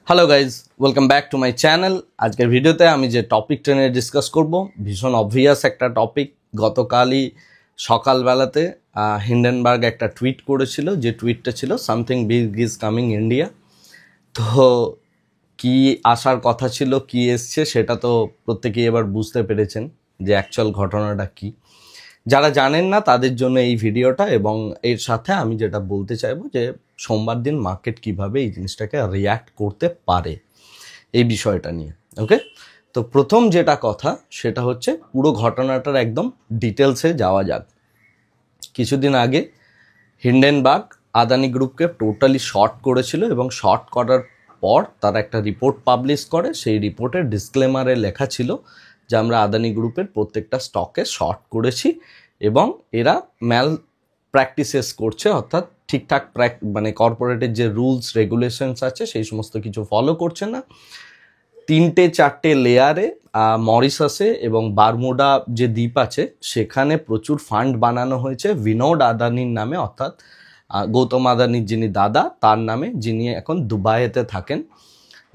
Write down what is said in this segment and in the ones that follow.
Hello guys, welcome back to my channel. আজকের ভিডিওতে আমি যে টপিকটা নিয়ে ডিসকাস করব, ভীষণ অবভিয়াস একটা টপিক। গতকালই সকালবেলাতে হিন্ডেনবার্গ একটা টুইট করেছিল, যে টুইটটা ছিল something big is coming India. তো কি আসার কথা ছিল, কি এসছে, সেটা তো প্রত্যেকেই এবার বুঝতে পেরেছেন যে অ্যাকচুয়াল ঘটনাটা কি। যারা জানেন না তাদের জন্য এই ভিডিওটা, এবং এর সাথে আমি যেটা বলতে চাইবো যে সোমবার দিন মার্কেট কিভাবে এই জিনিসটাকে রিয়্যাক্ট করতে পারে এই বিষয়টা নিয়ে। ওকে, তো প্রথম যেটা কথা সেটা হচ্ছে পুরো ঘটনাটার একদম ডিটেলসে যাওয়া যাক। কিছুদিন আগে হিন্ডেনবার্গ আদানি গ্রুপকে টোটালি শর্ট করেছিল, এবং শর্ট করার পর তারা একটা রিপোর্ট পাবলিশ করে। সেই রিপোর্টের ডিসক্লেমারে লেখা ছিল যে আমরা আদানি গ্রুপের প্রত্যেকটা স্টকে শর্ট করেছি এবং এরা ম্যাল প্র্যাকটিসেস করছে, অর্থাৎ ঠিকঠাক মানে কর্পোরেটের যে রুলস রেগুলেশনস আছে সেই সমস্ত কিছু ফলো করছে না। 3-4টে লেয়ারে মরিশাসে এবং বারমুডা যে দ্বীপ আছে সেখানে প্রচুর ফান্ড বানানো হয়েছে বিনোদ আদানির নামে, অর্থাৎ গৌতম আদানির যিনি দাদা তার নামে, যিনি এখন দুবাইতে থাকেন।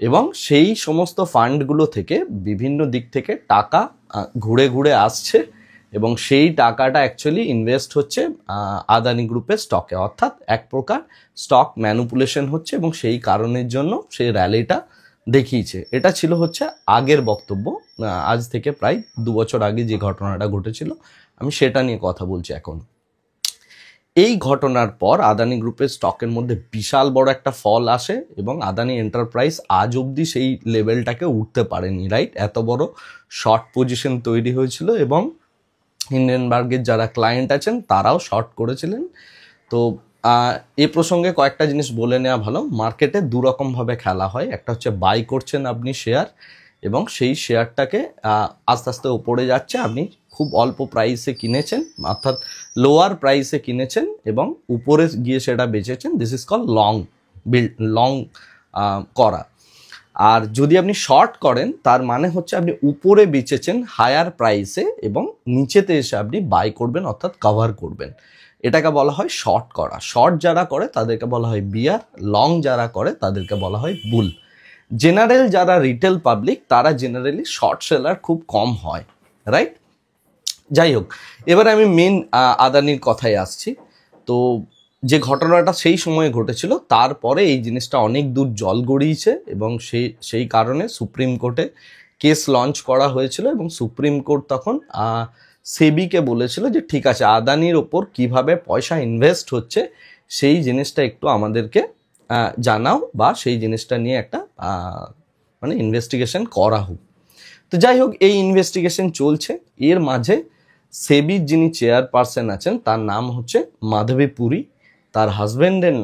এবং সেই সমস্ত ফান্ডগুলো থেকে বিভিন্ন দিক থেকে টাকা ঘুরে ঘুরে আসছে, এবং সেই টাকাটা অ্যাকচুয়ালি ইনভেস্ট হচ্ছে আদানি গ্রুপের স্টকে, অর্থাৎ এক প্রকার স্টক ম্যানুপুলেশন হচ্ছে, এবং সেই কারণের জন্য সেই র্যালিটা দেখিয়েছে। এটা ছিল হচ্ছে আগের বক্তব্য, আজ থেকে প্রায় 2 বছর আগে যে ঘটনাটা ঘটেছিল আমি সেটা নিয়ে কথা বলছি এখন। এই ঘটনার পর আদানি গ্রুপের স্টকের মধ্যে বিশাল বড় একটা ফল আসে, এবং আদানি এন্টারপ্রাইজ আজ অবধি সেই লেভেলটাকে উঠতে পারেনি, রাইট? এত বড় শর্ট পজিশন তৈরি হয়েছিল, এবং হিন্ডেনবার্গের যারা ক্লায়েন্ট আছেন তারাও শর্ট করেছিলেন। তো এ প্রসঙ্গে কয়েকটা জিনিস বলে নেওয়া ভালো। মার্কেটে দুরকমভাবে খেলা হয়, একটা হচ্ছে বাই করছেন আপনি শেয়ার, এবং সেই শেয়ারটাকে আস্তে আস্তে উপরে যাচ্ছে, আপনি খুব অল্প প্রাইসে কিনেছেন, অর্থাৎ লোয়ার প্রাইসে কিনেছেন এবং উপরে গিয়ে সেটা বেচেছেন। দিস ইজ কল লং করা। আর যদি আপনি শর্ট করেন তার মানে হচ্ছে আপনি উপরে বেচেছেন হায়ার প্রাইসে এবং নিচেতে এসে আপনি বাই করবেন, অর্থাৎ কভার করবেন। এটাকে বলা হয় শর্ট করা। শর্ট যারা করে তাদেরকে বলা হয় বিয়ার, লং যারা করে তাদেরকে বলা হয় বুল। জেনারেল যারা রিটেল পাবলিক তারা জেনারেলি শর্ট সেলার খুব কম হয়, রাইট? যাই হোক, এবার আমি মেন আদানির কথায় আসছি। তো যে ঘটনাটা সেই সময়ে ঘটেছিল, তারপরে এই জিনিসটা অনেক দূর জল গড়িয়েছে, এবং সেই কারণে সুপ্রিম কোর্টে কেস লঞ্চ করা হয়েছিল, এবং সুপ্রিম কোর্ট তখন সেবিকে বলেছিল যে ঠিক আছে, আদানির ওপর কিভাবে পয়সা ইনভেস্ট হচ্ছে সেই জিনিসটা একটু আমাদেরকে জানাও, বা সেই জিনিসটা নিয়ে একটা মানে ইনভেস্টিগেশন করা হোক। তো যাই হোক, এই ইনভেস্টিগেশন চলছে। এর মাঝে সেবির যিনি চেয়ারপারসন আছেন তার নাম হচ্ছে মাধবী পুরী, তার হাজব্যান্ডের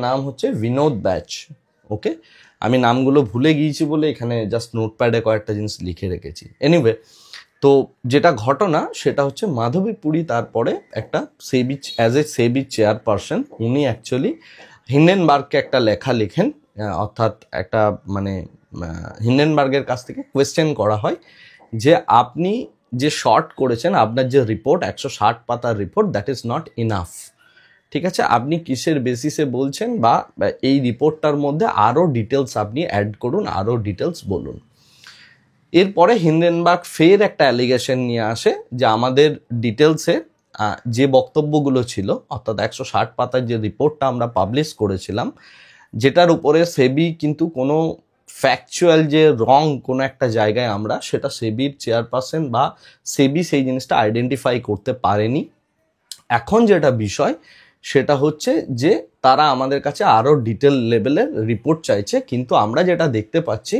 নাম হচ্ছে বিনোদ ব্যাচ। ওকে, আমি নামগুলো ভুলে গিয়েছি বলে এখানে জাস্ট নোটপ্যাডে কয়েকটা জিনিস লিখে রেখেছি। এনিওয়ে, তো যেটা ঘটনা সেটা হচ্ছে মাধবী পুরী তারপরে একটা সেবি চেয়ারপারসন, উনি অ্যাকচুয়ালি হিন্ডেনবার্গকে একটা লেখা লেখেন, অর্থাৎ একটা মানে হিন্ডেনবার্গের কাছ থেকে কোয়েশ্চেন করা হয় যে আপনি যে শর্ট করেছেন, আপনার যে রিপোর্ট 160 পাতার report, that is not enough. ঠিক আছে, আপনি কিসের বেসিসে বলছেন, বা এই রিপোর্টটার মধ্যে আরও ডিটেলস আপনি অ্যাড করুন, আরও ডিটেলস বলুন। এরপরে হিন্ডেনবার্গ ফের একটা অ্যালিগেশন নিয়ে আসে যে আমাদের ডিটেলসে যে বক্তব্যগুলো ছিল, অর্থাৎ 160 পাতার যে রিপোর্টটা আমরা পাবলিশ করেছিলাম, যেটার উপরে সেবি কিন্তু কোনো ফ্যাকচুয়াল যে রং কোনো একটা জায়গায় আমরা সেটা সেবির চেয়ারপারসন বা সেবি সেই জিনিসটা আইডেন্টিফাই করতে পারেনি। এখন যেটা বিষয় সেটা হচ্ছে যে তারা আমাদের কাছে আরও ডিটেল লেভেলের রিপোর্ট চাইছে, কিন্তু আমরা যেটা দেখতে পাচ্ছি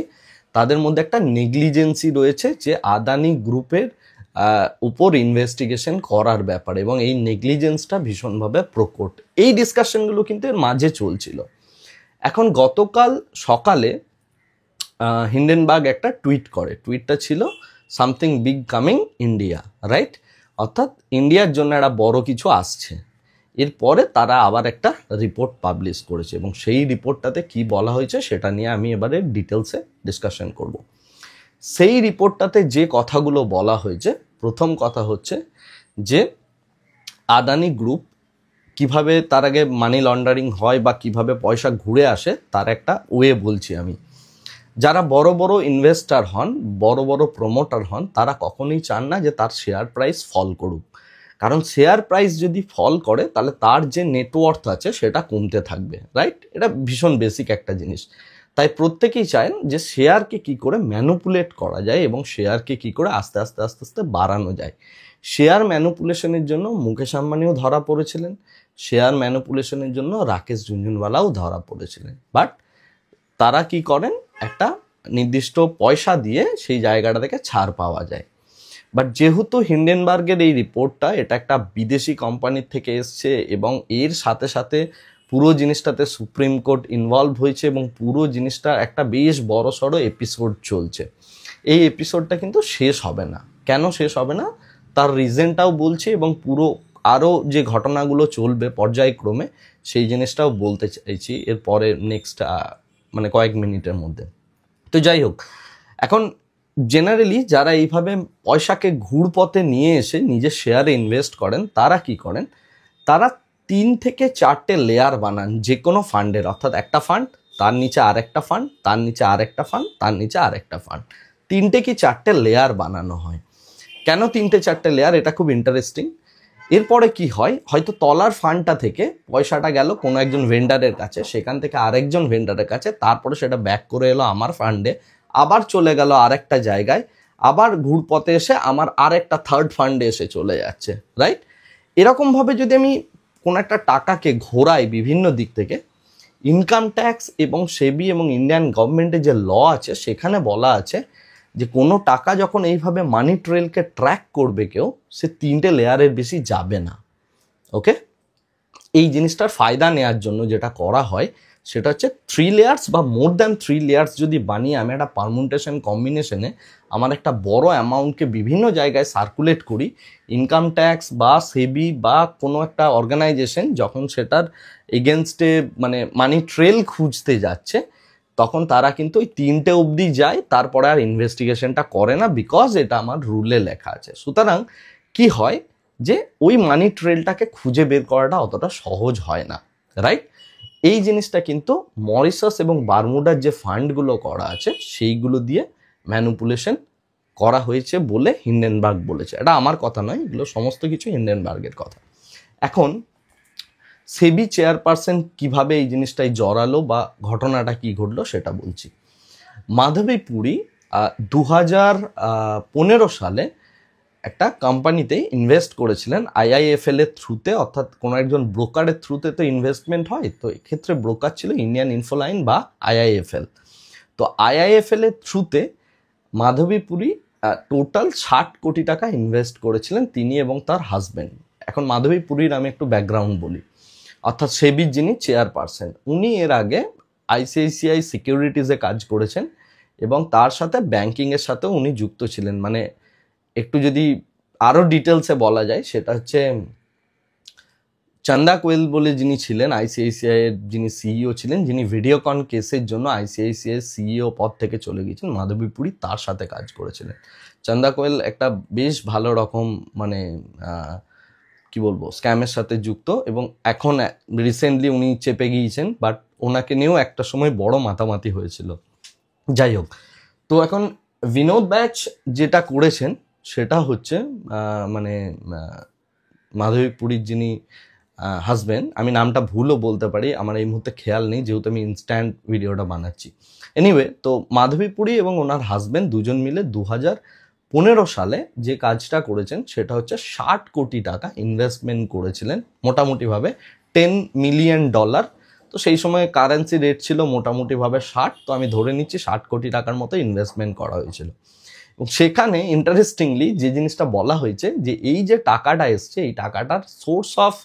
তাদের মধ্যে একটা নেগলিজেন্সি রয়েছে যে আদানি গ্রুপের উপর ইনভেস্টিগেশন করার ব্যাপারে, এবং এই নেগলিজেন্সটা ভীষণভাবে প্রকট। এই ডিসকাশনগুলো কিন্তু এর মাঝে চলছিল। এখন গতকাল সকালে হিন্ডেনবার্গ একটা টুইট করে, টুইটটা ছিল something big coming India, right? অর্থাৎ ইন্ডিয়ার জন্য একটা বড় কিছু আসছে। এরপরে তারা আবার একটা রিপোর্ট পাবলিশ করেছে, এবং সেই রিপোর্টটাতে কি বলা হয়েছে সেটা নিয়ে আমি এবারে ডিটেলসে ডিসকাশন করব। সেই রিপোর্টটাতে যে কথাগুলো বলা হয়েছে, প্রথম কথা হচ্ছে যে আদানি গ্রুপ কিভাবে তার আগে মানি লন্ডারিং হয় বা কিভাবে পয়সা ঘুরে আসে তার একটা ওয়ে বলছি আমি। যারা বড় বড় ইনভেস্টার হন, বড় বড় প্রমোটার হন, তারা কখনোই চান না যে তার শেয়ার প্রাইস ফল করুক, কারণ শেয়ার প্রাইস যদি ফল করে তাহলে তার যে নেটওয়ার্থ আছে সেটা কমতে থাকবে, রাইট? এটা ভীষণ বেসিক একটা জিনিস। তাই প্রত্যেকেই চান যে শেয়ারকে কি করে ম্যানুপুলেট করা যায় এবং শেয়ারকে কি করে আস্তে আস্তে আস্তে আস্তে বাড়ানো যায়। শেয়ার ম্যানুপুলেশনের জন্য মুকেশ আম্বানিও ধরা পড়েছিলেন, শেয়ার ম্যানুপুলেশনের জন্য রাকেশ ঝুনঝুনওয়ালাও ধরা পড়েছিলেন। বাট তারা কি করেন, একটা নির্দিষ্ট পয়সা দিয়ে সেই জায়গাটা থেকে ছাড় পাওয়া যায়। বাট যেহেতু হিন্ডেনবার্গের এই রিপোর্টটা এটা একটা বিদেশি কোম্পানির থেকে এসছে এবং এর সাথে সাথে পুরো জিনিসটাতে সুপ্রিম কোর্ট ইনভলভ হয়েছে এবং পুরো জিনিসটা একটা বেশ বড় সড়ো এপিসোড চলছে। এই এপিসোডটা কিন্তু শেষ হবে না। কেন শেষ হবে না তার রিজনটাও বলছি এবং পুরো আরও যে ঘটনাগুলো চলবে পর্যায়ক্রমে সেই জিনিসটাও বলতে চাইছি এরপরে নেক্সট মানে কয়েক মিনিটের মধ্যে। তো যাই হোক, এখন জেনারেলি যারা এইভাবে পয়সাকে ঘুরপথে নিয়ে এসে নিজের শেয়ারে ইনভেস্ট করেন তারা কি করেন, তারা 3 থেকে 4টে লেয়ার বানান যে কোনো ফান্ডের, অর্থাৎ একটা ফান্ড, তার নিচে আরেকটা ফান্ড, তার নিচে আরেকটা ফান্ড, তার নিচে আরেকটা ফান্ড, 3টে কি 4টে লেয়ার বানানো হয়। কেন 3টে 4টে লেয়ার, এটা খুব ইন্টারেস্টিং। এরপরে কি হয়, হয়তো তলার ফান্ডটা থেকে পয়সাটা গেল কোনো একজন ভেন্ডারের কাছে, সেখান থেকে আরেকজন ভেন্ডারের কাছে, তারপরে সেটা ব্যাক করে এলো আমার ফান্ডে, আবার চলে গেল আরেকটা জায়গায়, আবার ঘুরপথে এসে আমার আরেকটা থার্ড ফান্ডে এসে চলে যাচ্ছে, রাইট? এরকমভাবে যদি আমি কোনো একটা টাকাকে ঘোরাই বিভিন্ন দিক থেকে, ইনকাম ট্যাক্স এবং সেবি এবং ইন্ডিয়ান গভর্নমেন্টের যে ল আছে সেখানে বলা আছে যে কোনো টাকা যখন এইভাবে মানি ট্রেলকে ট্র্যাক করবে কেউ, সে 3টে লেয়ারের বেশি যাবে না। ওকে, এই জিনিসটার ফায়দা নেওয়ার জন্য যেটা করা হয় সেটা হচ্ছে 3 লেয়ার্স বা মোর দ্যান 3 লেয়ার্স যদি বানিয়ে আমি একটা পারমুটেশন কম্বিনেশনে আমার একটা বড় অ্যামাউন্টকে বিভিন্ন জায়গায় সার্কুলেট করি, ইনকাম ট্যাক্স বা সেবি বা কোনো একটা অর্গানাইজেশন যখন সেটার এগেনস্টে মানে মানি ট্রেল খুঁজতে যাচ্ছে, তখন তারা কিন্তু ওই 3টে অবধি যায়, তারপরে আর ইনভেস্টিগেশনটা করে না, বিকজ এটা আমার রুলে লেখা আছে। সুতরাং কি হয় যে ওই মানি ট্রেলটাকে খুঁজে বের করাটা অতটা সহজ হয় না, রাইট? এই জিনিসটা কিন্তু মরিশাস এবং বারমুডার যে ফান্ডগুলো করা আছে সেইগুলো দিয়ে ম্যানুপুলেশন করা হয়েছে বলে হিন্ডেনবার্গ বলেছে। এটা আমার কথা নয়, এগুলো সমস্ত কিছু হিন্ডেনবার্গের কথা। এখন সেবি চেয়ারপারসন কিভাবে এই জিনিসটাই জড়ালো বা ঘটনাটা কি ঘটলো সেটা বলছি। মাধবী পুরী 2015 সালে একটা কোম্পানিতে ইনভেস্ট করেছিলেন আইআইএফএল এর থ্রুতে, অর্থাৎ কোনো একজন ব্রোকারের থ্রুতে তো ইনভেস্টমেন্ট হয়, তো এক্ষেত্রে ব্রোকার ছিল ইন্ডিয়ান ইনফোলাইন বা আইআইএফএল। তো আইআইএফএল এর থ্রুতে মাধবী পুরী টোটাল 60 কোটি টাকা ইনভেস্ট করেছিলেন তিনি এবং তার হাজব্যান্ড। এখন মাধবী পুরীর আমি একটু ব্যাকগ্রাউন্ড বলি, অর্থাৎ সেবির যিনি চেয়ারপারসন, উনি এর আগে আইসিআইসিআই সিকিউরিটিজে কাজ করেছেন এবং তার সাথে ব্যাংকিংয়ের সাথেও উনি যুক্ত ছিলেন। মানে একটু যদি আরও ডিটেলসে বলা যায় সেটা হচ্ছে চন্দা কোয়েল বলে যিনি ছিলেন আইসিআইসিআই এর যিনি সিইও ছিলেন, যিনি ভিডিওকন কেসের জন্য আইসিআইসিআই সিইও পদ থেকে চলে গিয়েছেন, মাধবী পুরী তার সাথে কাজ করেছিলেন। চন্দা কোয়েল একটা বেশ ভালো রকম মানে কি বলবো স্ক্যামের সাথে যুক্ত এবং এখন রিসেন্টলি উনি চেপে গিয়েছেন, বাট ওনাকে নিয়েও একটা সময় বড় মাতামাতি হয়েছিল। যাই হোক, তো এখন বিনোদ ব্যাচ যেটা করেছেন সেটা হচ্ছে মানে মাধবী পুরীর যিনি হাজব্যান্ড, আমি নামটা ভুলও বলতে পারি, আমার এই মুহূর্তে খেয়াল নেই যেহেতু আমি ইনস্ট্যান্ট ভিডিওটা বানাচ্ছি। এনিওয়ে, তো মাধবী পুরী এবং ওনার হাজব্যান্ড দুজন মিলে 2015 সালে যে কাজটা করেছেন সেটা হচ্ছে 60 কোটি টাকা ইনভেস্টমেন্ট করেছিলেন, মোটামুটিভাবে $10 মিলিয়ন। তো সেই সময় কারেন্সি রেট ছিল মোটামুটিভাবে 60, তো আমি ধরে নিচ্ছি 60 কোটি টাকার মতো ইনভেস্টমেন্ট করা হয়েছিল। সেখানে ইন্টারেস্টিংলি যে জিনিসটা বলা হয়েছে যে এই যে টাকাটা এসছে এই টাকাটার সোর্স অফ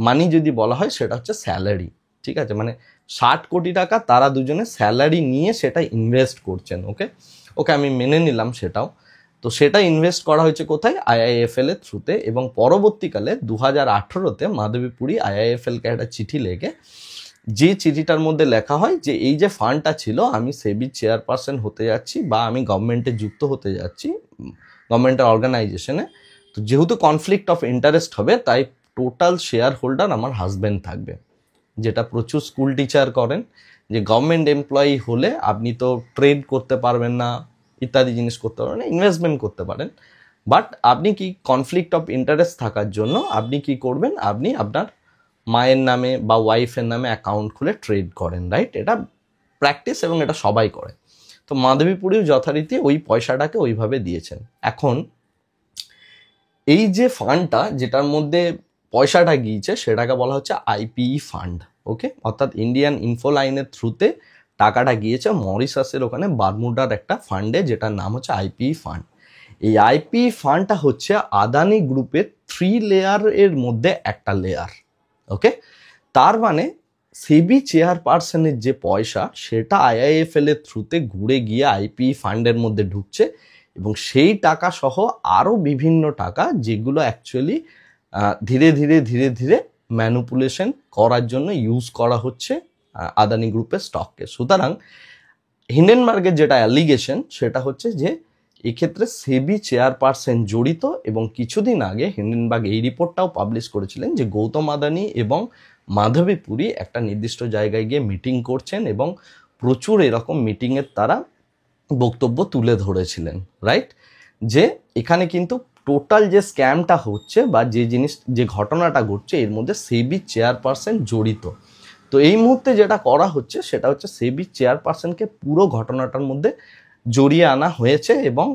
মানি যদি বলা হয় সেটা হচ্ছে স্যালারি, ঠিক আছে? মানে 60 কোটি টাকা তারা দুজনে স্যালারি নিয়ে সেটা ইনভেস্ট করছেন। ওকে ওকে আমি মেনে নিলাম সেটাও। তো সেটা ইনভেস্ট করা হয়েছে কোথায়? আইআইএফএল এর থ্রুতে, এবং পরবর্তীকালে 2018-তে মাধবী পুরী আইআইএফএলকে একটা চিঠি লেগে, যে চিঠিটার মধ্যে লেখা হয় যে এই যে ফান্ডটা ছিল আমি সেবি চেয়ারপারসন হতে যাচ্ছি বা আমি গভর্নমেন্টে যুক্ত হতে যাচ্ছি, গভর্নমেন্টের অর্গানাইজেশনে, তো যেহেতু কনফ্লিক্ট অফ ইন্টারেস্ট হবে তাই টোটাল শেয়ার হোল্ডার আমার হাজব্যান্ড থাকবে, যেটা প্রচুর স্কুল টিচার করেন, যে গভর্নমেন্ট এমপ্লয়ি হলে আপনি তো ট্রেড করতে পারবেন না, ইত্যাদি জিনিস করতে পারবেন না, ইনভেস্টমেন্ট করতে পারেন, বাট আপনি কি কনফ্লিক্ট অফ ইন্টারেস্ট থাকার জন্য আপনি কি করবেন, আপনি আপনার মায়ের নামে বা ওয়াইফের নামে অ্যাকাউন্ট খুলে ট্রেড করেন, রাইট? এটা প্র্যাকটিস এবং এটা সবাই করে। তো মাধবীপুরেও যথারীতি ওই পয়সাটাকে ওইভাবে দিয়েছেন। এখন এই যে ফান্ডটা যেটার মধ্যে পয়সাটা গিয়েছে সেটাকে বলা হচ্ছে আইপিই ফান্ড, ওকে? অর্থাৎ ইন্ডিয়ান ইনফো লাইনের থ্রুতে টাকাটা গিয়েছে মরিশাসের ওখানে বারমুডার একটা ফান্ডে, যেটার নাম হচ্ছে আইপিই ফান্ড। এই আইপিই ফান্ডটা হচ্ছে আদানি গ্রুপের 3 লেয়ারের মধ্যে একটা লেয়ার, ওকে? তার মানে সেবি চেয়ারপারসনের যে পয়সা সেটা আইআইএফএল এর থ্রুতে ঘুরে গিয়ে আইপিই ফান্ডের মধ্যে ঢুকছে, এবং সেই টাকা সহ আরও বিভিন্ন টাকা যেগুলো অ্যাকচুয়ালি ধীরে ধীরে ধীরে ধীরে ম্যানুপুলেশন করার জন্য ইউজ করা হচ্ছে আদানি গ্রুপের স্টককে। সুতরাং হিন্ডেনবার্গের যেটা অ্যালিগেশন সেটা হচ্ছে যে এক্ষেত্রে সেবি চেয়ারপারসন জড়িত, এবং কিছুদিন আগে হিন্ডেনবার্গ এই রিপোর্টটাও পাবলিশ করেছিলেন যে গৌতম আদানি এবং মাধবী পুরী একটা নির্দিষ্ট জায়গায় গিয়ে মিটিং করছেন, এবং প্রচুর এরকম মিটিংয়ের তারা বক্তব্য তুলে ধরেছিলেন, রাইট? যে এখানে কিন্তু টোটাল যে স্ক্যামটা হচ্ছে বা যে ঘটনাটা ঘটছে এর মধ্যে সেবি চেয়ারপারসন জড়িত। তো এই মুহূর্তে যেটা করা হচ্ছে সেটা হচ্ছে সেবি চেয়ারপারসনকে পুরো ঘটনাটার মধ্যে জড়িয়ে আনা হয়েছে, এবং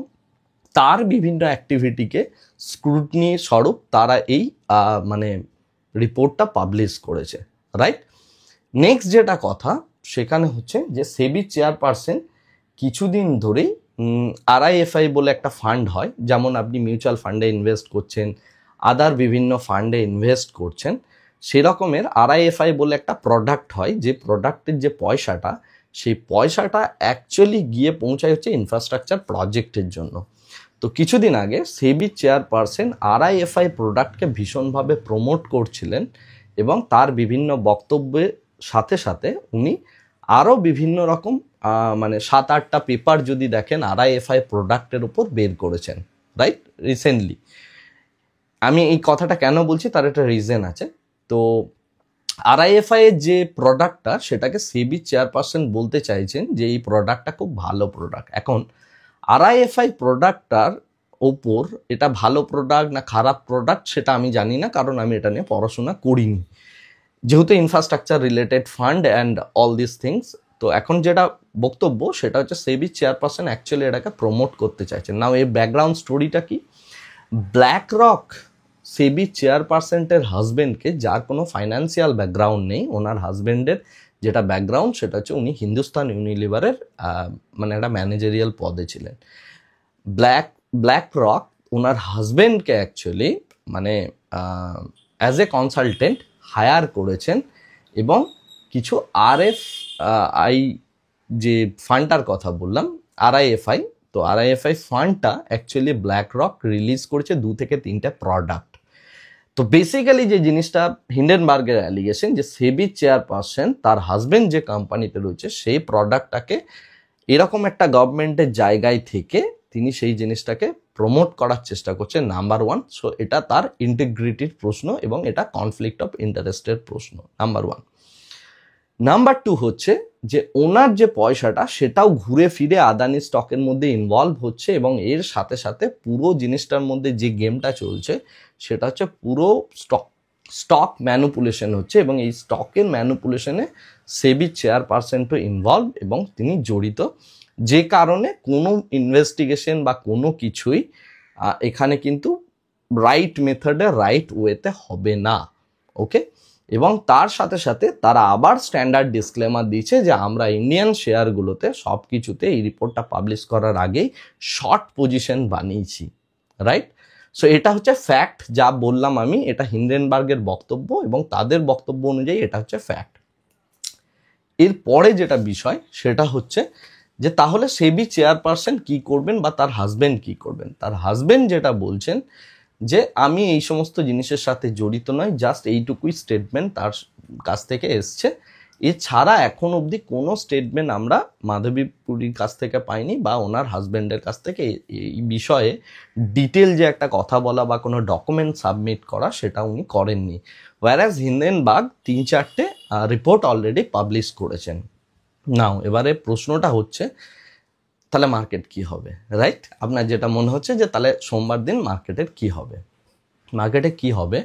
তার বিভিন্ন অ্যাক্টিভিটিকে স্ক্রুটনি স্বরূপ তারা এই মানে রিপোর্টটা পাবলিশ করেছে, রাইট? নেক্সট যেটা কথা সেখানে হচ্ছে যে সেবি চেয়ারপারসন কিছুদিন ধরেই আরআইএফআই বলে একটা ফান্ড হয়, যেমন আপনি মিউচুয়াল ফান্ডে ইনভেস্ট করছেন, আদার বিভিন্ন ফান্ডে ইনভেস্ট করছেন, সেরকমের আরআইএফআই বলে একটা প্রোডাক্ট হয়, যে প্রোডাক্টের যে পয়সাটা সেই পয়সাটা অ্যাকচুয়ালি গিয়ে পৌঁছায় হচ্ছে ইনফ্রাস্ট্রাকচার প্রজেক্টের জন্য। তো কিছুদিন আগে সেবি চেয়ারপারসন আরআইএফআই প্রোডাক্টকে ভীষণভাবে প্রমোট করছিলেন, এবং তার বিভিন্ন বক্তব্যের সাথে সাথে উনি আরও বিভিন্ন রকম মানে 7-8টা পেপার যদি দেখেন আরআইএফআই প্রোডাক্টের উপর বের করেছেন, রাইট? রিসেন্টলি আমি এই কথাটা কেন বলছি তার একটা রিজন আছে। তো আরআইএফআই এর যে প্রোডাক্টটা সেটাকে সেবি চেয়ারপারসন বলতে চাইছেন যে এই প্রোডাক্টটা খুব ভালো প্রোডাক্ট। এখন আরআইএফআই প্রোডাক্টটার ওপর এটা ভালো প্রোডাক্ট না খারাপ প্রোডাক্ট সেটা আমি জানি না, কারণ আমি এটা নিয়ে পড়াশোনা করিনি, যেহেতু infrastructure related fund and all this things. তো এখন যেটা বক্তব্য সেটা হচ্ছে সেবি চেয়ারপারসন অ্যাকচুয়ালি এটাকে প্রমোট করতে চাইছেন। নাও এর ব্যাকগ্রাউন্ড স্টোরিটা কি? ব্ল্যাক রক সেবি চেয়ারপারসনের হাজব্যান্ডকে, যার কোনো ফাইন্যান্সিয়াল ব্যাকগ্রাউন্ড নেই, ওনার হাজব্যান্ডের যেটা ব্যাকগ্রাউন্ড সেটা হচ্ছে উনি হিন্দুস্তান ইউনিলিভারের মানে একটা ম্যানেজারিয়াল পদে ছিলেন। ব্ল্যাক রক ওনার হাজব্যান্ডকে অ্যাকচুয়ালি মানে অ্যাজ এ কনসালটেন্ট হায়ার করেছেন, এবং কিছু আই যে ফান্ডটার কথা বললাম আরআইএফআই, তো আরআইএফআই ফান্ডটা অ্যাকচুয়ালি ব্ল্যাক রক রিলিজ করেছে 2 থেকে 3টা প্রোডাক্ট। তো বেসিক্যালি যে জিনিসটা হিন্ডেনবার্গের অ্যালিগেশন যে সেবি চেয়ারপারসন তার হাজব্যান্ড যে কোম্পানিতে রয়েছে সেই প্রোডাক্টটাকে এরকম একটা গভর্নমেন্টের জায়গায় থেকে তিনি সেই জিনিসটাকে প্রমোট করার চেষ্টা করছেন, নাম্বার 1। সো এটা তার ইন্টিগ্রিটির প্রশ্ন এবং এটা কনফ্লিক্ট অফ ইন্টারেস্টের প্রশ্ন, নাম্বার 1। নাম্বার 2 হচ্ছে যে ওনার যে পয়সাটা সেটাও ঘুরে ফিরে আদানি স্টকের মধ্যে ইনভলভ হচ্ছে, এবং এর সাথে সাথে পুরো জিনিসটার মধ্যে যে গেমটা চলছে সেটা হচ্ছে পুরো স্টক ম্যানুপুলেশন হচ্ছে, এবং এই স্টকের ম্যানুপুলেশনে সেবি চেয়ারপারসন তো ইনভলভ এবং তিনি জড়িত, যে কারণে কোনো ইনভেস্টিগেশন বা কোনো কিছুই এখানে কিন্তু রাইট মেথডে রাইট ওয়েতে হবে না, ওকে? এবং তার সাথে সাথে তারা আবার স্ট্যান্ডার্ড ডিসক্লেমার দিচ্ছে যে আমরা ইন্ডিয়ান শেয়ারগুলোতে সব কিছুতে এই রিপোর্টটা পাবলিশ করার আগেই শর্ট পজিশন বানিয়েছি, রাইট? সো এটা হচ্ছে ফ্যাক্ট, যা বললাম আমি, এটা হিন্ডেনবার্গের বক্তব্য এবং তাদের বক্তব্য অনুযায়ী এটা হচ্ছে ফ্যাক্ট। এরপরে যেটা বিষয় সেটা হচ্ছে যে তাহলে সেবি চেয়ারপারসন কি করবেন বা তার হাজব্যান্ড কি করবেন। তার হাজব্যান্ড যেটা বলছেন যে আমি এই সমস্ত জিনিসের সাথে জড়িত নয়, জাস্ট এইটুকুই স্টেটমেন্ট তার কাছ থেকে এসছে, এছাড়া এখন অবধি কোনো স্টেটমেন্ট আমরা মাধবী পুরীর কাছ থেকে পাইনি বা ওনার হাজব্যান্ডের কাছ থেকে এই বিষয়ে ডিটেল যে একটা কথা বলা বা কোনো ডকুমেন্ট সাবমিট করা সেটা উনি করেননি। ওয়ারাজ হিন্ডেনবার্গ 3-4টে রিপোর্ট অলরেডি পাবলিশ করেছেন। নাও এবারে প্রশ্নটা হচ্ছে তাহলে মার্কেট কি হবে, রাইট? আপনার যেটা মনে হচ্ছে যে তাহলে সোমবার দিন মার্কেটের কি হবে, মার্কেটে কি হবে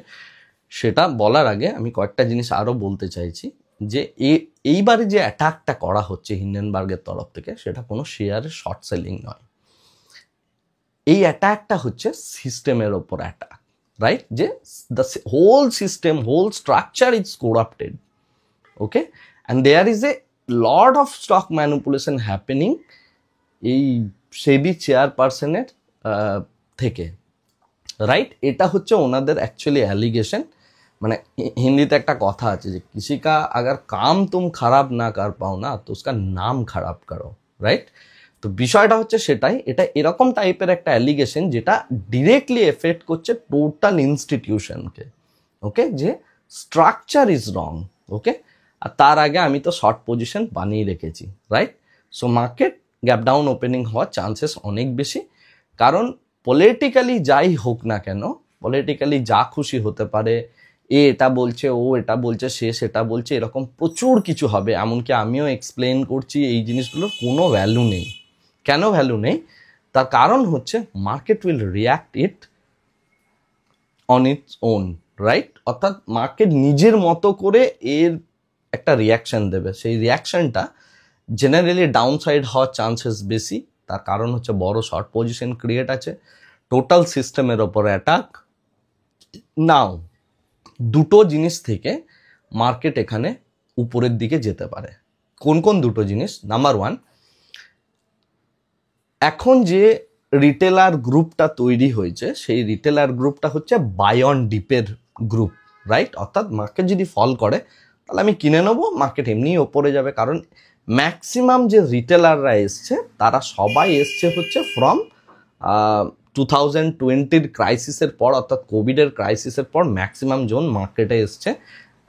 সেটা বলার আগে আমি কয়েকটা জিনিস আরও বলতে চাইছি। যে এইবারে যে অ্যাটাকটা করা হচ্ছে হিন্ডেনবার্গের তরফ থেকে সেটা কোনো শেয়ারের শর্ট সেলিং নয়, এই অ্যাটাকটা হচ্ছে সিস্টেমের ওপর অ্যাটাক, রাইট? যে the whole system, whole structure is corrupted, okay, and there is a lot of stock manipulation happening এই সেবি চেয়ারপারসনের থেকে, রাইট? এটা হচ্ছে ওনাদের অ্যাকচুয়ালি অ্যালিগেশন। মানে হিন্দিতে একটা কথা আছে যে কিসি কা আগার কাম তুম খারাপ না কর পাও না তো উসকা নাম খারাপ করো, রাইট? তো বিষয়টা হচ্ছে সেটাই, এটা এরকম টাইপের একটা অ্যালিগেশন যেটা ডিরেক্টলি এফেক্ট করছে টোটাল ইনস্টিটিউশনকে, ওকে, যে স্ট্রাকচার ইজ রং, ওকে। আর তার আগে আমি তো শর্ট পজিশন বানিয়ে রেখেছি, right? So market gap down opening হওয়ার চান্সেস অনেক বেশি, কারণ পলিটিক্যালি যাই হোক না কেন, পলিটিক্যালি যা খুশি হতে পারে, এ এটা বলছে, ও এটা বলছে, সে সেটা বলছে, এরকম প্রচুর কিছু হবে। এমনকি আমিও এক্সপ্লেন করছি এই জিনিসগুলোর কোনো ভ্যালু নেই। কেন ভ্যালু নেই? তার কারণ হচ্ছে market will react it on its own, right? অর্থাৎ মার্কেট নিজের মতো করে এর একটা রিয়াকশন দেবে। সেই রিয়াকশনটা জেনারেলি ডাউনসাইড হওয়ার চান্সেস বেশি। তার কারণ হচ্ছে বড় শর্ট পজিশন ক্রিয়েট আছে, টোটাল সিস্টেমের ওপর অ্যাটাক। নাও দুটো জিনিস থেকে মার্কেট এখানে উপরের দিকে যেতে পারে। কোন কোন দুটো জিনিস? নাম্বার ওয়ান, এখন যে রিটেলার গ্রুপটা তৈরি হয়েছে সেই রিটেলার গ্রুপটা হচ্ছে বাই অন ডিপের গ্রুপ, রাইট? অর্থাৎ মার্কেট যদি ফল করে তাহলে আমি কিনে নেবো, মার্কেট এমনি ওপরে যাবে। কারণ ম্যাক্সিমাম যে রিটেলাররা এসছে তারা সবাই এসছে হচ্ছে ফ্রম 2020 ক্রাইসিসের পর, অর্থাৎ কোভিডের ক্রাইসিসের পর ম্যাক্সিমাম জন মার্কেটে এসছে।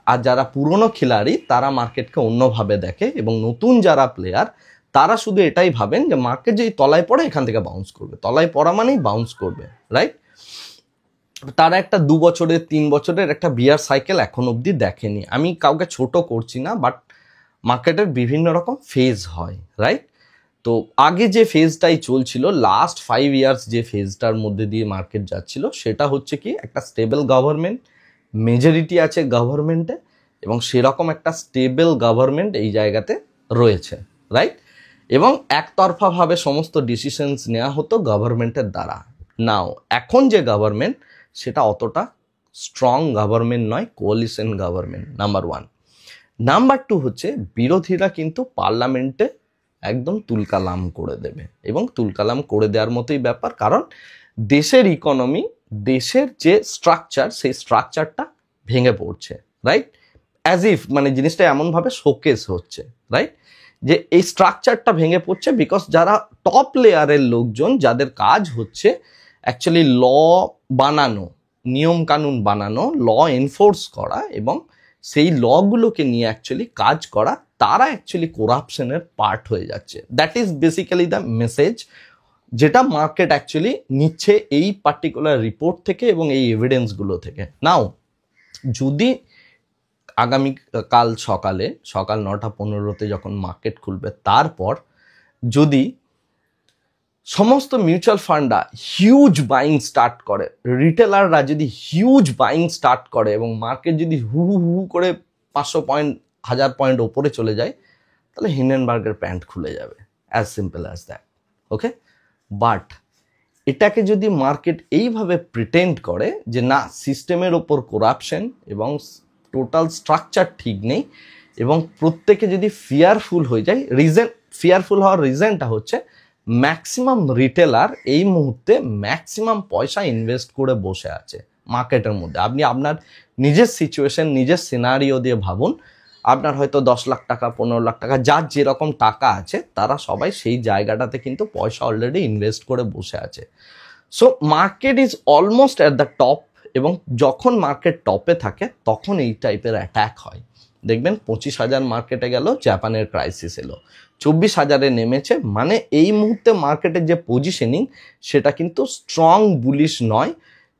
আর যারা পুরনো খিলাড়ি তারা মার্কেটকে অন্যভাবে দেখে, এবং নতুন যারা প্লেয়ার তারা শুধু এটাই ভাবেন যে মার্কেট যেই তলায় পড়ে এখান থেকে বাউন্স করবে, তলায় পড়া মানেই বাউন্স করবে, রাইট? তারা একটা 2 বছরের 3 বছরের একটা বিয়ার সাইকেল এখন অবধি দেখেনি। আমি কাউকে ছোট করছি না, বাট মার্কেটের বিভিন্ন রকম ফেজ হয়, রাইট? তো আগে যে ফেজটাই চলছিল, লাস্ট 5 ইয়ার্স যে ফেজটার মধ্যে দিয়ে মার্কেট যাচ্ছিল, সেটা হচ্ছে কি একটা স্টেবল গভর্নমেন্ট, মেজরিটি আছে গভর্নমেন্টে, এবং সেরকম একটা স্টেবল গভর্নমেন্ট এই জায়গাতে রয়েছে, রাইট? এবং একতরফাভাবে সমস্ত ডিসিশনস নেওয়া হতো গভর্নমেন্টের দ্বারা। নাও এখন যে গভর্নমেন্ট সেটা অতটা স্ট্রং গভর্নমেন্ট নয়, coalition government, number one. Number two হচ্ছে বিরোধীরা কিন্তু পার্লামেন্টে একদম তুলকালাম করে দেবে, এবং তুলকালাম করে দেওয়ার মতোই ব্যাপার। কারণ দেশের ইকোনমি, দেশের যে স্ট্রাকচার, সেই স্ট্রাকচারটা ভেঙে পড়ছে, রাইট? অ্যাজ ইফ মানে জিনিসটা এমনভাবে শোকেস হচ্ছে, রাইট? যে এই স্ট্রাকচারটা ভেঙে পড়ছে বিকজ যারা টপ লেয়ারের লোকজন, যাদের কাজ হচ্ছে অ্যাকচুয়ালি ল বানানো, নিয়ম কানুন বানানো, ল এনফোর্স করা এবং সেই লগুলোকে নিয়ে অ্যাকচুয়ালি কাজ করা, তারা অ্যাকচুয়ালি করাপশনের পার্ট হয়ে যাচ্ছে। That is basically the message যেটা মার্কেট অ্যাকচুয়ালি নিচ্ছে এই পার্টিকুলার রিপোর্ট থেকে এবং এই এভিডেন্সগুলো থেকে। নাও যদি আগামী কাল সকাল 9:15 যখন মার্কেট খুলবে, তারপর যদি সমস্ত মিউচুয়াল ফান্ডরা হিউজ বাইং স্টার্ট করে, রিটেলাররা যদি হিউজ বাইং স্টার্ট করে এবং মার্কেট যদি হু হু করে 500 পয়েন্ট 1000 পয়েন্ট ওপরে চলে যায়, তাহলে হিন্ডেনবার্গের প্যান্ট খুলে যাবে, as simple as that, okay? But এটাকে যদি মার্কেট এইভাবে প্রিটেন্ড করে যে না, সিস্টেমের ওপর করাপশন এবং টোটাল স্ট্রাকচার ঠিক নেই, এবং প্রত্যেকে যদি ফিয়ারফুল হয়ে যায়, ফিয়ারফুল হওয়ার রিজনটা হচ্ছে ম্যাক্সিমাম রিটেলার এই মুহূর্তে ম্যাক্সিমাম পয়সা ইনভেস্ট করে বসে আছে মার্কেটের মধ্যে। আপনি আপনার নিজের সিচুয়েশন, নিজের সিনারিও দিয়ে ভাবুন। আপনার হয়তো 10 লাখ টাকা, 15 লাখ টাকা, যার যেরকম টাকা আছে, তারা সবাই সেই জায়গাটাতে কিন্তু পয়সা অলরেডি ইনভেস্ট করে বসে আছে। So market is almost at the top, এবং যখন মার্কেট টপে থাকে তখন এই টাইপের অ্যাটাক হয়। দেখবেন 25,000 মার্কেটে গেল, জাপানের ক্রাইসিস এলো, 24,000-এ নেমেছে। মানে এই মুহূর্তে মার্কেটের যে পজিশনিং সেটা কিন্তু স্ট্রং বুলিশ নয়,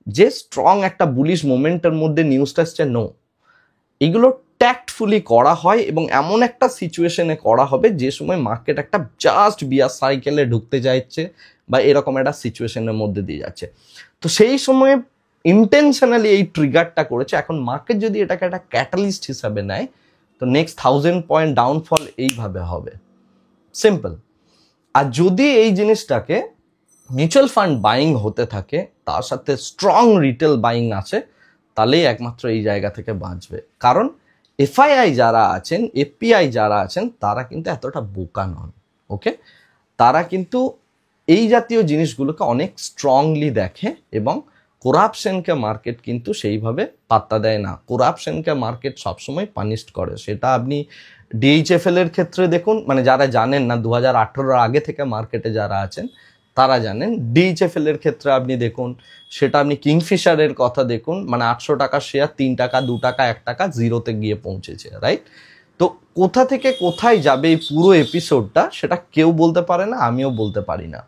যে স্ট্রং একটা বুলিশ মোমেন্টের মধ্যে নিউজটা আসছে, নো। এগুলো ট্যাক্টফুলি করা হয় এবং এমন একটা সিচুয়েশনে করা হবে যে সময় মার্কেট একটা জাস্ট বিয়ার সাইকেলে ঢুকতে যাচ্ছে বা এরকম একটা সিচুয়েশনের মধ্যে দিয়ে যাচ্ছে। তো সেই সময় ইন্টেনশনালি এই ট্রিগারটা করেছে। এখন মার্কেট যদি এটাকে একটা ক্যাটালিস্ট হিসাবে নেয় তো নেক্সট 1000 পয়েন্ট ডাউনফল এইভাবে হবে, সিম্পল। আর যদি এই জিনিসটাকে মিউচুয়াল ফান্ড বাইং হতে থাকে, তার সাথে স্ট্রং রিটেল বাইং আছে, তাহলেই একমাত্র এই জায়গা থেকে বাঁচবে। কারণ এফআইআই যারা আছেন, এফপিআই যারা আছেন, তারা কিন্তু এতটা বোকা নন। ওকে, তারা কিন্তু এই জাতীয় জিনিসগুলোকে অনেক স্ট্রংলি দেখে এবং করাপশনকে মার্কেট কিন্তু সেইভাবে পাত্তা দেয় না। করাপশনকে মার্কেট সবসময় পানিশড করে। সেটা আপনি ডিএইচএফএল এর ক্ষেত্রে দেখুন, মানে যারা জানেন না 2018 আগে থেকে মার্কেটে যারা আছেন তারা জানেন। ডিএইচএফএল এর ক্ষেত্রে আপনি দেখুন, সেটা আপনি কিংফিশারের কথা দেখুন, মানে 800 টাকা শেয়ার 3 টাকা 2 টাকা 1 টাকা জিরোতে গিয়ে পৌঁছেছে, রাইট? তো কোথা থেকে কোথায় যাবে এই পুরো এপিসোডটা সেটা কেউ বলতে পারে না, আমিও বলতে পারি না।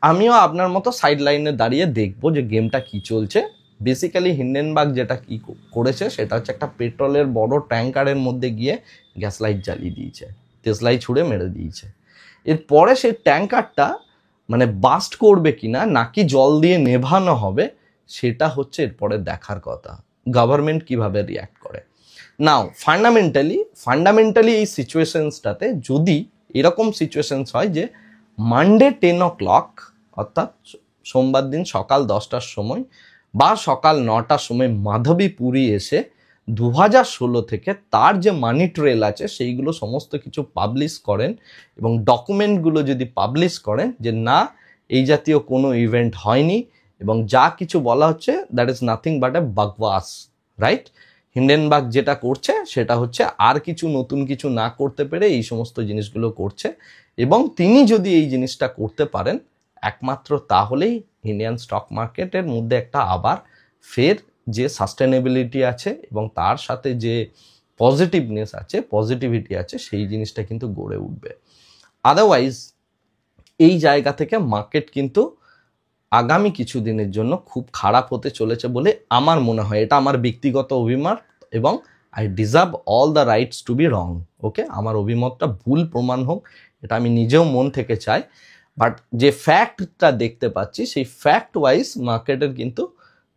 আমিও আপনার মতো সাইড লাইনে দাঁড়িয়ে দেখবো যে গেমটা কি চলছে। বেসিক্যালি হিন্ডেনবার্গ যেটা কি করেছে সেটা হচ্ছে একটা পেট্রোলের বড় ট্যাঙ্কারের মধ্যে গিয়ে গ্যাস লাইট জ্বালিয়ে দিয়েছে, তেজলাই ছুঁড়ে মেরে দিয়েছে। এরপরে সেই ট্যাঙ্কারটা মানে বাস্ট করবে কিনা নাকি জল দিয়ে নেভানো হবে সেটা হচ্ছে এরপরে দেখার কথা, গভর্নমেন্ট কিভাবে রিয়াক্ট করে। নাও ফান্ডামেন্টালি এই সিচুয়েশনসটাতে যদি এরকম সিচুয়েশনস হয় যে মানডে 10 o'clock অর্থাৎ সোমবার দিন সকাল 10টার সময় বা সকাল 9টার সময় মাধবী পুরী এসে 2016 থেকে তার যে মানি ট্রেল আছে সেইগুলো সমস্ত কিছু পাবলিশ করেন এবং ডকুমেন্টগুলো যদি পাবলিশ করেন যে না এই জাতীয় কোনো ইভেন্ট হয়নি এবং যা কিছু বলা হচ্ছে that is nothing but a বাকওয়াস, রাইট? হিন্ডেনবার্গ যেটা করছে সেটা হচ্ছে আর কিছু নতুন কিছু না করতে পেরে এই সমস্ত জিনিসগুলো করছে এবং তিনি যদি এই জিনিসটা করতে পারেন একমাত্র তাহলেই ইন্ডিয়ান স্টক মার্কেটের মধ্যে একটা আবার ফের যে সাস্টেনেবিলিটি আছে এবং তার সাথে যে পজিটিভিটি আছে সেই জিনিসটা কিন্তু গড়ে উঠবে। আদারওয়াইজ এই জায়গা থেকে মার্কেট কিন্তু আগামী কিছু দিনের জন্য খুব খারাপ হতে চলেছে বলে আমার মনে হয়। এটা আমার ব্যক্তিগত অভিমত এবং I deserve all the rights to be wrong. Okay, আমার অভিমতটা ভুল প্রমাণ হোক এটা আমি নিজেও মন থেকে চাই, বাট যে ফ্যাক্টটা দেখতে পাচ্ছি সেই ফ্যাক্ট ওয়াইজ মার্কেটের কিন্তু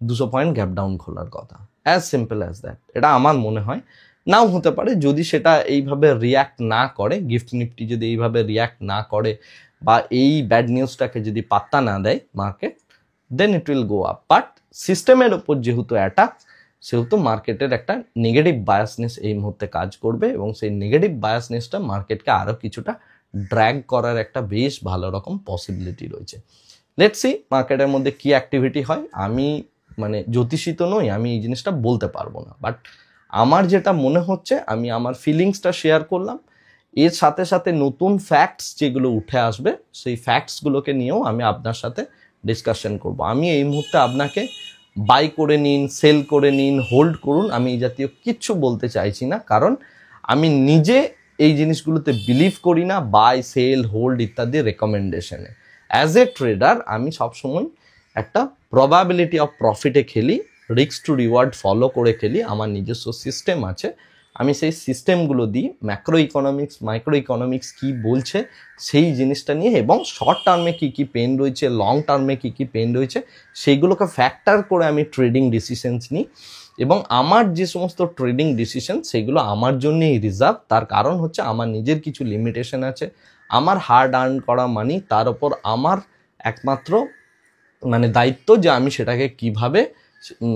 200 পয়েন্ট গ্যাপ ডাউন খোলার কথা, অ্যাজ সিম্পল অ্যাজ দ্যাট। এটা আমার মনে হয়। নাও হতে পারে যদি সেটা এইভাবে রিয়্যাক্ট না করে, গিফট নিফটি যদি এইভাবে রিয়্যাক্ট না করে বা এই ব্যাড নিউজটাকে যদি পাত্তা না দেয় market, then it will go up. But সিস্টেমের ওপর যেহেতু অ্যাটাক সেহেতু মার্কেটের একটা নেগেটিভ বায়াসনেস এই মুহূর্তে কাজ করবে এবং সেই নেগেটিভ বায়াসনেসটা মার্কেটকে আরও কিছুটা ড্র্যাগ করার একটা বেশ ভালো রকম পসিবিলিটি রয়েছে। লেটস সি মার্কেটের মধ্যে কি অ্যাক্টিভিটি হয়। আমি মানে জ্যোতিষী তো নই, আমি এই জিনিসটা বলতে পারবো না, বাট আমার যেটা মনে হচ্ছে আমি আমার ফিলিংসটা শেয়ার করলাম। এর সাথে সাথে নতুন ফ্যাক্টস যেগুলো উঠে আসবে সেই ফ্যাক্টসগুলোকে নিয়েও আমি আপনার সাথে ডিসকাশন করব। আমি এই মুহূর্তে আপনাকে বাই করে নিন, সেল করে নিন, হোল্ড করুন, আমি এই জাতীয় কিচ্ছু বলতে চাইছি না, কারণ আমি নিজে এই জিনিসগুলোতে বিলিভ করি না বাই সেল হোল্ড ইত্যাদি রেকমেন্ডেশনে। অ্যাজ এ ট্রেডার আমি সবসময় একটা প্রবাবিলিটি অফ প্রফিটে খেলি, রিস্ক টু রিওয়ার্ড ফলো করে খেলি। আমার নিজস্ব সিস্টেম আছে, আমি সেই সিস্টেমগুলো দিই, ম্যাক্রো ইকোনমিক্স মাইক্রো ইকোনমিক্স কী বলছে সেই জিনিসটা নিয়ে এবং শর্ট টার্মে কী কী পেন রয়েছে, লং টার্মে কী কী পেন রয়েছে সেইগুলোকে ফ্যাক্টর করে আমি ট্রেডিং ডিসিশনস নিই এবং আমার যে সমস্ত ট্রেডিং ডিসিশন সেগুলো আমার জন্যই রিজার্ভ। তার কারণ হচ্ছে আমার নিজের কিছু লিমিটেশন আছে, আমার হার্ড আর্ন করা মানি, তার ওপর আমার একমাত্র মানে দায়িত্ব যে আমি সেটাকে কিভাবে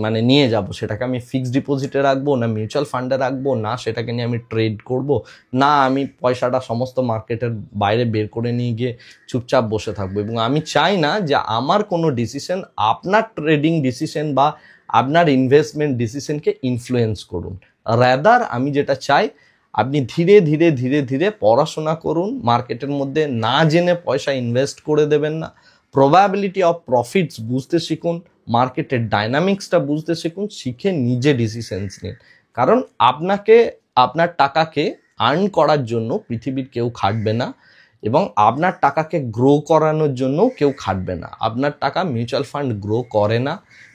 মানে নিয়ে যাব, সেটাকে আমি ফিক্সড ডিপোজিটে রাখবো না মিউচুয়াল ফান্ডে রাখবো, না সেটাকে নিয়ে আমি ট্রেড করব, না আমি পয়সাটা সমস্ত মার্কেটের বাইরে বের করে নিয়ে গিয়ে চুপচাপ বসে থাকবো। এবং আমি চাই না যে আমার কোনো ডিসিশন আপনার ট্রেডিং ডিসিশন বা আপনার ইনভেস্টমেন্ট ডিসিশনকে ইনফ্লুয়েন্স করুন। রাদার আমি যেটা চাই আপনি ধীরে ধীরে ধীরে ধীরে পড়াশোনা করুন, মার্কেটের মধ্যে না জেনে পয়সা ইনভেস্ট করে দেবেন না, প্রবাবিলিটি অফ প্রফিটস বুঝতে শিখুন, মার্কেটের ডাইনামিক্সটা বুঝতে শিখুন, শিখে নিজে ডিসিশনস নিন। কারণ আপনাকে আপনার টাকাকে আর্ন করার জন্য পৃথিবীর কেউ খাটবে না, এবং আপনার টাকাকে গ্রো করানোর জন্য কেউ খাটবে না। আপনার টাকা মিউচুয়াল ফান্ড গ্রো করে না।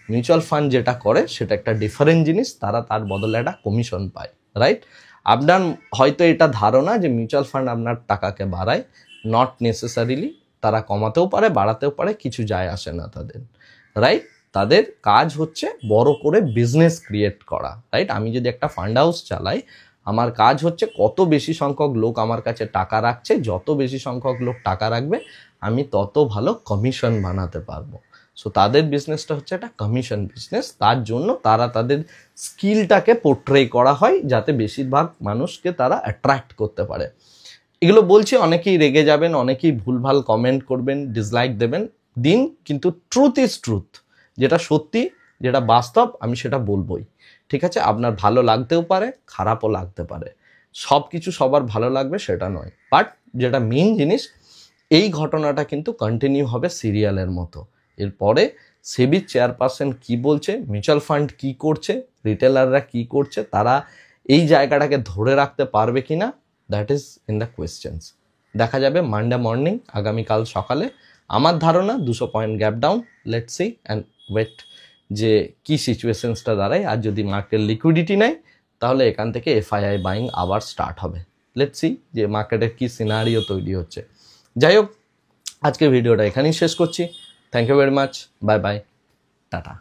মিউচুয়াল ফান্ড যেটা করে সেটা একটা ডিফারেন্ট জিনিস, তারা তার বদলে একটা কমিশন পায়, রাইট? আপনার হয়তো এটা ধারণা যে মিউচুয়াল ফান্ড আপনার টাকাকে বাড়ায়, নট নেসেসারিলি। তারা কমাতেও পারে, বাড়াতেও পারে, কিছু যায় আসে না তাদের, রাইট? তাদের কাজ হচ্ছে বড় করে বিজনেস ক্রিয়েট করা, রাইট? আমি যদি একটা ফান্ড হাউস চালাই, আমার কাজ হচ্ছে কত বেশি সংখ্যক লোক আমার কাছে টাকা রাখছে, যত বেশি সংখ্যক লোক টাকা রাখবে আমি তত ভালো কমিশন বানাতে পারবো। সো তাদের বিজনেসটা হচ্ছে একটা কমিশন বিজনেস। তার জন্য তারা তাদের স্কিলটাকে পোর্ট্রে করা হয় যাতে বেশিরভাগ মানুষকে তারা অ্যাট্রাক্ট করতে পারে। এগুলো বলছি, অনেকেই রেগে যাবেন, অনেকেই ভুলভাল কমেন্ট করবেন, ডিসলাইক দেবেন, দিন, কিন্তু ট্রুথ ইজ ট্রুথ। যেটা সত্যি, যেটা বাস্তব, আমি সেটা বলবোই, ঠিক আছে? আপনার ভালো লাগতেও পারে, খারাপও লাগতে পারে, সব কিছু সবার ভালো লাগবে সেটা নয়। বাট যেটা মেইন জিনিস, এই ঘটনাটা কিন্তু কন্টিনিউ হবে সিরিয়ালের মতো। এরপরে সেবির চেয়ারপারসন কি বলছে, মিউচুয়াল ফান্ড কি করছে, রিটেলাররা কি করছে, তারা এই জায়গাটাকে ধরে রাখতে পারবে কিনা, that is in the questions. দেখা যাবে মানডে মর্নিং, আগামীকাল সকালে। আমার ধারণা 200 point gap down. Let's see and wait যে কি সিচুয়েশনসটা দাঁড়ায়। আর যদি মার্কেট লিকুইডিটি নেয় তাহলে এখান থেকে এফআইআই বাইং আবার স্টার্ট হবে। লেটস সি যে মার্কেটের কি সিনারিও তৈরি হচ্ছে। যাই হোক, আজকের ভিডিওটা এখানেই শেষ করছি। Thank you very much, bye bye, tata.